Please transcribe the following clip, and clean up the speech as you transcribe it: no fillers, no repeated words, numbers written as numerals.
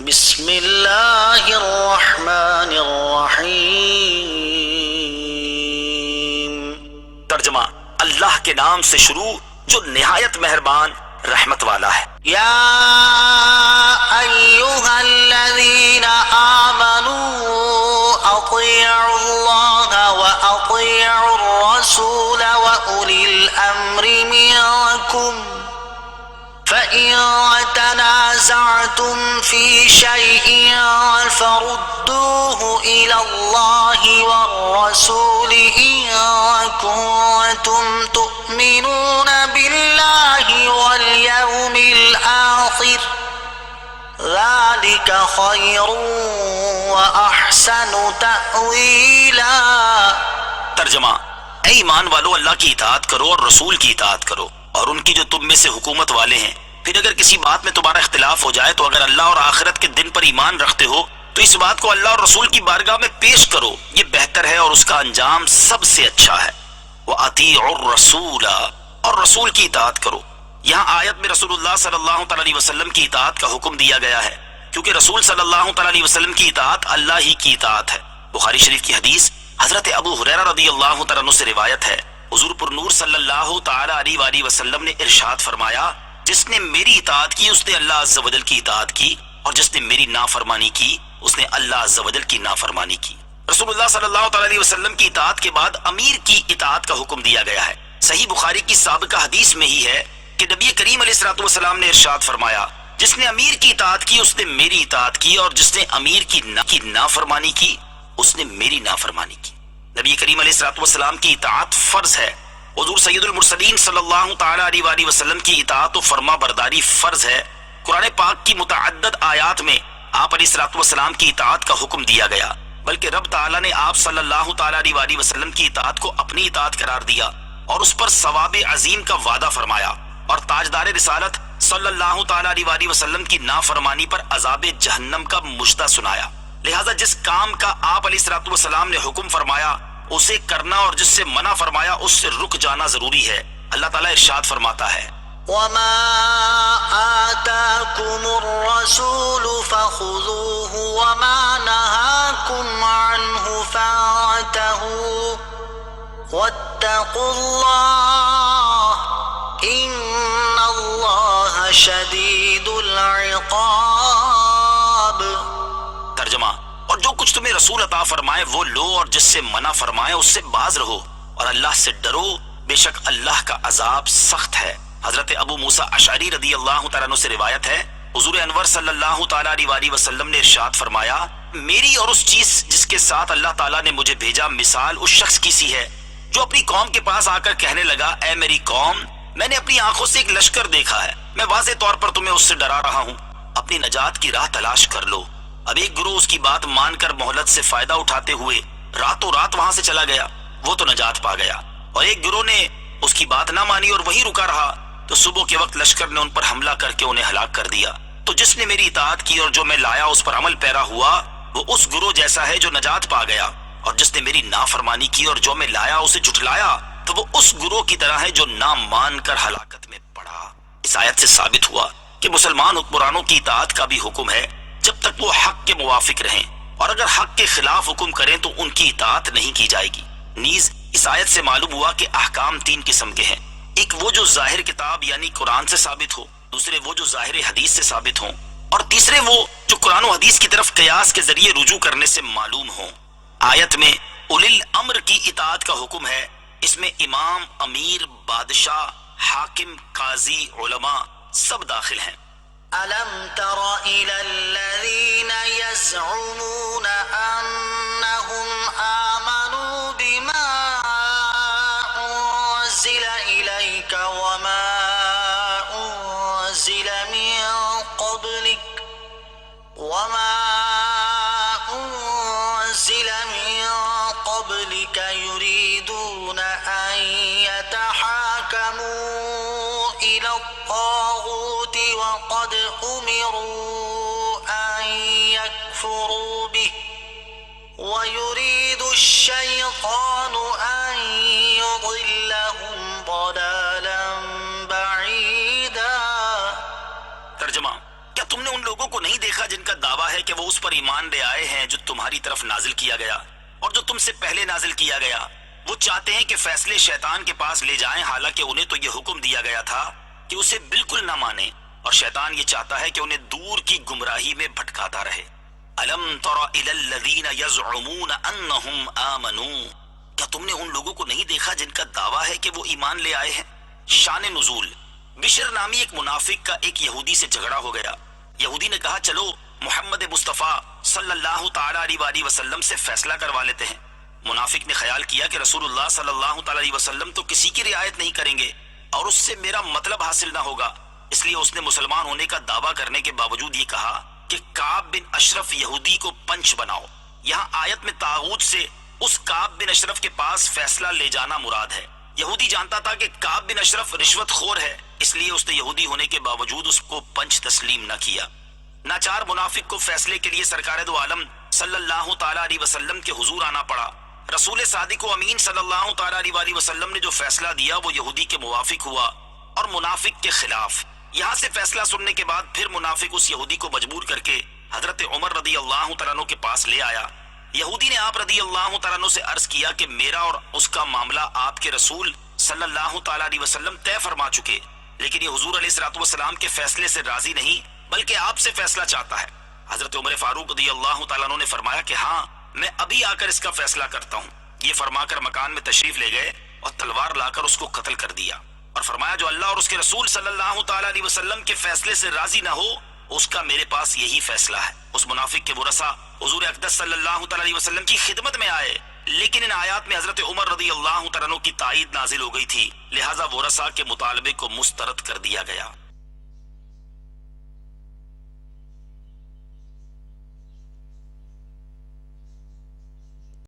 بسم اللہ الرحمن الرحیم۔ ترجمہ: اللہ کے نام سے شروع جو نہایت مہربان رحمت والا ہے۔ یا ایہا الذین آمنوا اطیعوا اللہ واطیعوا الرسول واولی الامر منکم فَإِن تَنَازَعْتُمْ فِي شَيْءٍ فَرُدُّوهُ إِلَى اللَّهِ وَالرَّسُولِ إِن كُنتُمْ تُؤْمِنُونَ بِاللَّهِ وَالْيَوْمِ الْآخِرِ ذَلِكَ خَيْرٌ وَأَحْسَنُ تَأْوِيلًا۔ ترجمہ: اے ایمان والو، اللہ کی اطاعت کرو اور رسول کی اطاعت کرو اور ان کی جو تم میں سے حکومت والے ہیں۔ پھر اگر کسی بات میں تمہارا اختلاف ہو جائے تو اگر اللہ اور آخرت کے دن پر ایمان رکھتے ہو تو اس بات کو اللہ اور رسول کی بارگاہ میں پیش کرو، یہ بہتر ہے اور اس کا انجام سب سے اچھا ہے۔ وَأَطِيعُوا الرَّسُولَ، اور رسول کی اطاعت کرو۔ یہاں آیت میں رسول اللہ صلی اللہ تعالی علیہ وسلم کی اطاعت کا حکم دیا گیا ہے، کیونکہ رسول صلی اللہ تعالی علیہ وسلم کی اطاعت اللہ ہی کی اطاعت ہے۔ بخاری شریف کی حدیث حضرت ابو ہریرہ رضی اللہ تعالیٰ عنہ سے روایت ہے، حضور پر نور صلی اللہ تعالی علیہ وآلہ وسلم نے ارشاد فرمایا، جس نے میری اطاعت کی اس نے اللہ عز و جل کی اطاعت کی، اور جس نے میری نافرمانی کی اس نے اللہ عز و جل کی نافرمانی کی۔ رسول اللہ صلی اللہ تعالی علیہ وسلم کی اطاعت کے بعد امیر کی اطاعت کا حکم دیا گیا ہے۔ صحیح بخاری کی سابقہ حدیث میں ہی ہے کہ نبی کریم علیہ الصلوۃ والسلام نے ارشاد فرمایا، جس نے امیر کی اطاعت کی اس نے میری اطاعت کی، اور جس نے امیر کی نافرمانی کی اس نے میری نافرمانی کی۔ نبی کریم علیہ الصلوۃ والسلام کی اطاعت فرض ہے۔ حضور سید المرسلین صلی اللہ تعالی علیہ وآلہ وسلم کی اطاعت و فرما برداری فرض ہے۔ قرآن پاک کی متعدد آیات میں آپ علیہ الصلوۃ والسلام کی اطاعت کا حکم دیا گیا، بلکہ رب تعالیٰ نے آپ صلی اللہ تعالی علیہ وآلہ وسلم کی اطاعت کو اپنی اطاعت قرار دیا اور اس پر ثواب عظیم کا وعدہ فرمایا، اور تاجدار رسالت صلی اللہ تعالی علیہ وآلہ وسلم کی نافرمانی پر عذاب جہنم کا مژدہ سنایا۔ لہٰذا جس کام کا آپ علیہ الصلوۃ والسلام نے حکم فرمایا اسے کرنا، اور جس سے منع فرمایا اس سے رک جانا ضروری ہے۔ اللہ تعالیٰ ارشاد فرماتا ہے، وَمَا آتَاكُمُ الرَّسُولُ فَخُذُوهُ وَمَا نَهَاكُمْ عَنْهُ فَانتَهُوا وَاتَّقُوا اللَّهَ إِنَّ اللَّهَ شَدِيدُ الْعِقَابِ۔ ترجمہ: اور جو کچھ تمہیں رسول عطا فرمائے وہ لو، اور جس سے منع فرمائے اس سے باز رہو، اور اللہ سے ڈرو، بے شک اللہ کا عذاب سخت ہے۔ حضرت ابو موسیٰ اشعری رضی اللہ تعالیٰ عنہ سے روایت ہے، حضور انور صلی اللہ تعالیٰ علیہ وآلہ وسلم نے ارشاد فرمایا، میری اور اس چیز جس کے ساتھ اللہ تعالیٰ نے مجھے بھیجا مثال اس شخص کی سی ہے جو اپنی قوم کے پاس آ کر کہنے لگا، اے میری قوم، میں نے اپنی آنکھوں سے ایک لشکر دیکھا ہے، میں واضح طور پر تمہیں اس سے ڈرا رہا ہوں، اپنی نجات کی راہ تلاش کر لو۔ اب ایک گروہ اس کی بات مان کر مہلت سے فائدہ اٹھاتے ہوئے راتوں رات وہاں سے چلا گیا، وہ تو نجات پا گیا، اور ایک گروہ نے اس کی بات نہ مانی اور وہیں رکا رہا، تو صبح کے وقت لشکر نے ان پر حملہ کر کے انہیں ہلاک کر دیا۔ تو جس نے میری اطاعت کی اور جو میں لایا اس پر عمل پیرا ہوا وہ اس گروہ جیسا ہے جو نجات پا گیا، اور جس نے میری نافرمانی کی اور جو میں لایا اسے جھٹلایا تو وہ اس گروہ کی طرح ہے جو نہ مان کر ہلاکت میں پڑا۔ اس آیت سے ثابت ہوا کہ مسلمان حکمرانوں کی اطاعت کا بھی حکم ہے جب تک وہ حق کے موافق رہیں، اور اگر حق کے خلاف حکم کریں تو ان کی اطاعت نہیں کی جائے گی۔ نیز اس آیت سے معلوم ہوا کہ احکام تین قسم کے ہیں، ایک وہ جو ظاہر کتاب یعنی قرآن سے ثابت ہو، دوسرے وہ جو ظاہر حدیث سے ثابت ہوں، اور تیسرے وہ جو قرآن و حدیث کی طرف قیاس کے ذریعے رجوع کرنے سے معلوم ہوں۔ آیت میں اولی الامر کی اطاعت کا حکم ہے، اس میں امام، امیر، بادشاہ، حاکم، قاضی، علماء سب داخل ہیں۔ أَلَمْ تَرَ إِلَى الَّذِينَ يَزْعُمُونَ أَنَّهُمْ آمَنُوا بِمَا أُنزِلَ إِلَيْكَ وَمَا أُنزِلَ مِن قَبْلِكَ يُرِيدُونَ أَن يَتَحَاكَمُوا إِلَى الطَّاغُوتِ وَقَدْ أُمِرُوا أَن يَكْفُرُوا بِهِ وَيُرِيدُ الشَّيْطَانُ أَن يُضِلَّهُمْ ضَلَالًا بَعِيدًا۔ ترجمہ: کیا تم نے ان لوگوں کو نہیں دیکھا جن کا دعویٰ ہے کہ وہ اس پر ایمان لے آئے ہیں جو تمہاری طرف نازل کیا گیا اور جو تم سے پہلے نازل کیا گیا؟ وہ چاہتے ہیں کہ فیصلے شیطان کے پاس لے جائیں، حالانکہ انہیں تو یہ حکم دیا گیا تھا کہ اسے بالکل نہ مانیں، اور شیطان یہ چاہتا ہے کہ انہیں دور کی گمراہی میں بھٹکاتا رہے۔ الم تر الی الذین یزعمون انہم آمنوا، کیا تم نے ان لوگوں کو نہیں دیکھا جن کا دعویٰ ہے کہ وہ ایمان لے آئے ہیں؟ شان نزول، بشر نامی ایک منافق کا ایک یہودی سے جھگڑا ہو گیا۔ یہودی نے کہا چلو محمد مصطفیٰ صلی اللہ تعالی علیہ وآلہ وسلم سے فیصلہ کروا لیتے ہیں۔ منافق نے خیال کیا کہ رسول اللہ صلی اللہ تعالی علیہ وسلم تو کسی کی رعایت نہیں کریں گے اور اس سے میرا مطلب حاصل نہ ہوگا، اس لیے اس نے مسلمان ہونے کا دعویٰ کرنے کے باوجود یہ کہا کہ کعب بن اشرف یہودی کو پنچ بناؤ۔ یہاں آیت میں طاغوت سے اس کعب بن اشرف کے پاس فیصلہ لے جانا مراد ہے۔ یہودی جانتا تھا کہ کعب بن اشرف رشوت خور ہے، اس لیے اس نے یہودی ہونے کے باوجود اس کو پنچ تسلیم نہ کیا۔ ناچار منافق کو فیصلے کے لیے سرکار دو عالم صلی اللہ تعالی علیہ وسلم کے حضور آنا پڑا۔ رسول صادق و امین صلی اللہ تعالی علیہ وآلہ وسلم نے جو فیصلہ دیا وہ یہودی کے موافق ہوا اور منافق کے خلاف۔ یہاں سے فیصلہ سننے کے بعد پھر منافق اس یہودی کو مجبور کر کے حضرت عمر رضی اللہ تعالیٰ عنہ کے پاس لے آیا۔ یہودی نے آپ رضی اللہ تعالیٰ عنہ سے عرض کیا کہ میرا اور اس کا معاملہ آپ کے رسول صلی اللہ تعالیٰ علیہ وسلم طے فرما چکے، لیکن یہ حضور علیہ الصلوۃ والسلام کے فیصلے سے راضی نہیں بلکہ آپ سے فیصلہ چاہتا ہے۔ حضرت عمر فاروق رضی اللہ تعالیٰ عنہ نے فرمایا کہ ہاں میں ابھی آ کر اس کا فیصلہ کرتا ہوں۔ یہ فرما کر مکان میں تشریف لے گئے اور تلوار لا کر اس کو قتل کر دیا، اور فرمایا جو اللہ اور اس کے رسول صلی اللہ تعالی علیہ وسلم کے فیصلے سے راضی نہ ہو اس کا میرے پاس یہی فیصلہ ہے۔ اس منافق کے ورثاء حضور اقدس صلی اللہ تعالی علیہ وسلم کی خدمت میں آئے، لیکن ان آیات میں حضرت عمر رضی اللہ تعالیٰ عنہ کی تائید نازل ہو گئی تھی، لہذا ورثاء کے مطالبے کو مسترد کر دیا گیا۔